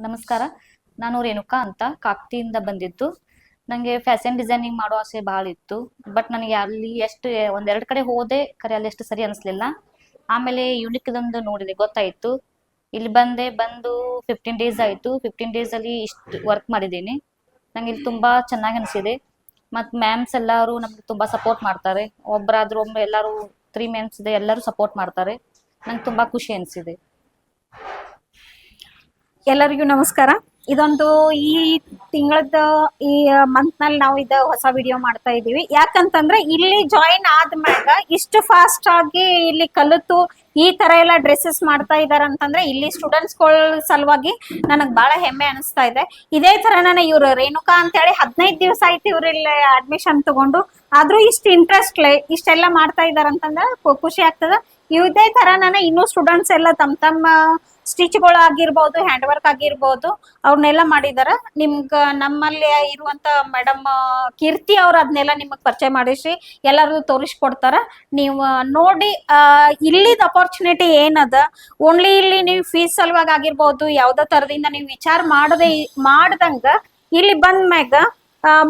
ನಮಸ್ಕಾರ. ನಾನು ರೇಣುಕಾ ಅಂತ ಕಾಕ್ತಿಯಿಂದ ಬಂದಿದ್ದು. ನನಗೆ ಫ್ಯಾಷನ್ ಡಿಸೈನಿಂಗ್ ಮಾಡೋ ಆಸೆ ಭಾಳ ಇತ್ತು. ಬಟ್ ನನಗೆ ಅಲ್ಲಿ ಎಷ್ಟು ಒಂದೆರಡು ಕಡೆ ಹೋದೆ, ಖರೆ ಅಲ್ಲಿ ಎಷ್ಟು ಸರಿ ಅನಿಸ್ಲಿಲ್ಲ. ಆಮೇಲೆ ಯೂನಿಕ್ ಇದೊಂದು ನೋಡಿದೆ, ಗೊತ್ತಾಯಿತು. ಇಲ್ಲಿ ಬಂದು 15 ಡೇಸ್ ಆಯಿತು. 15 ಡೇಸಲ್ಲಿ ಇಷ್ಟು ವರ್ಕ್ ಮಾಡಿದ್ದೀನಿ. ನಂಗೆ ಇಲ್ಲಿ ತುಂಬ ಚೆನ್ನಾಗಿ ಅನಿಸಿದೆ. ಮತ್ತು ಮ್ಯಾಮ್ಸ್ ಎಲ್ಲರೂ ನಮ್ಗೆ ತುಂಬ ಸಪೋರ್ಟ್ ಮಾಡ್ತಾರೆ. ಒಬ್ಬರಾದ್ರೂ ಒಮ್ಮೆ ಎಲ್ಲರೂ 3 ಮ್ಯಾಮ್ಸ್ ಇದೆ, ಎಲ್ಲರೂ ಸಪೋರ್ಟ್ ಮಾಡ್ತಾರೆ. ನಂಗೆ ತುಂಬ ಖುಷಿ ಅನಿಸಿದೆ. ಎಲ್ಲರಿಗೂ ನಮಸ್ಕಾರ. ಇದೊಂದು ಈ ತಿಂಗಳದ ಈ ಮಂತ್ ನಲ್ಲಿ ನಾವು ಹೊಸ ವಿಡಿಯೋ ಮಾಡ್ತಾ ಇದೀವಿ. ಯಾಕಂತಂದ್ರೆ ಇಲ್ಲಿ ಜಾಯಿನ್ ಆದ್ಮ್ಯಾಗ ಇಷ್ಟು ಫಾಸ್ಟ್ ಆಗಿ ಇಲ್ಲಿ ಕಲಿತು ಈ ತರ ಎಲ್ಲ ಡ್ರೆಸ್ಸಸ್ ಮಾಡ್ತಾ ಇದಾರೆ ಅಂತಂದ್ರೆ ಇಲ್ಲಿ ಸ್ಟೂಡೆಂಟ್ಸ್ ಗಳ ಸಲುವಾಗಿ ನನಗ್ ಬಹಳ ಹೆಮ್ಮೆ ಅನಿಸ್ತಾ ಇದೆ. ಇದೇ ತರ ಇವ್ರು ರೇಣುಕಾ ಅಂತ ಹೇಳಿ 15 ದಿವಸ ಆಯ್ತು ಇವ್ರ ಇಲ್ಲಿ ಅಡ್ಮಿಷನ್ ತಗೊಂಡು, ಆದ್ರೂ ಇಷ್ಟು ಇಂಟ್ರೆಸ್ಟ್ ಇಷ್ಟೆಲ್ಲ ಮಾಡ್ತಾ ಇದಾರೆ ಅಂತಂದ್ರೆ ಖುಷಿ ಆಗ್ತದ. ಇದೇ ತರ ಇನ್ನೂ ಸ್ಟೂಡೆಂಟ್ಸ್ ಎಲ್ಲ ತಮ್ಮ ಸ್ಟಿಚ್ಗಳು ಆಗಿರ್ಬೋದು, ಹ್ಯಾಂಡ್ ವರ್ಕ್ ಆಗಿರ್ಬೋದು, ಅವ್ರನ್ನೆಲ್ಲ ಮಾಡಿದಾರ. ನಮ್ಮಲ್ಲಿ ಇರುವಂತ ಮೇಡಮ್ ಕೀರ್ತಿ ಅವ್ರು ಅದನ್ನೆಲ್ಲ ನಿಮಗ್ ಪರಿಚಯ ಮಾಡಿಸಿ ಎಲ್ಲರೂ ತೋರಿಸ್ಕೊಡ್ತಾರ. ನೀವು ನೋಡಿ ಇಲ್ಲಿದ ಅಪರ್ಚುನಿಟಿ ಏನದ, ಓನ್ಲಿ ಇಲ್ಲಿ ನೀವು ಫೀಸ್ ಸಲುವಾಗಿ ಆಗಿರ್ಬೋದು, ಯಾವ್ದೋ ತರದಿಂದ ನೀವು ವಿಚಾರ ಮಾಡ್ದಂಗ ಇಲ್ಲಿ ಬಂದ್ಮ್ಯಾಗ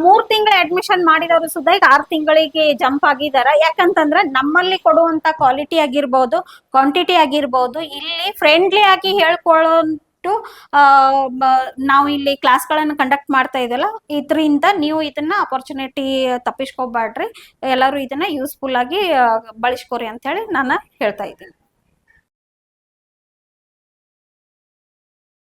3 ತಿಂಗಳ ಅಡ್ಮಿಷನ್ ಮಾಡಿದವರು ಸುಧಾ ಈಗ 6 ತಿಂಗಳಿಗೆ ಜಂಪ್ ಆಗಿದಾರ. ಯಾಕಂತಂದ್ರ ನಮ್ಮಲ್ಲಿ ಕೊಡುವಂತ ಕ್ವಾಲಿಟಿ ಆಗಿರ್ಬೋದು, ಕ್ವಾಂಟಿಟಿ ಆಗಿರ್ಬೋದು, ಇಲ್ಲಿ ಫ್ರೆಂಡ್ಲಿ ಆಗಿ ಹೇಳ್ಕೊಳ್ಳೋಂಟು ನಾವು ಇಲ್ಲಿ ಕ್ಲಾಸ್ಗಳನ್ನು ಕಂಡಕ್ಟ್ ಮಾಡ್ತಾ ಇದಲ್ಲ, ಇದರಿಂದ ನೀವು ಇದನ್ನ ಅಪರ್ಚುನಿಟಿ ತಪ್ಪಿಸ್ಕೋಬ್ಯಾಡ್ರಿ. ಎಲ್ಲರೂ ಇದನ್ನ ಯೂಸ್ಫುಲ್ ಆಗಿ ಬಳಸ್ಕೋರಿ ಅಂತ ಹೇಳಿ ನಾನು ಹೇಳ್ತಾ ಇದ್ದೀನಿ.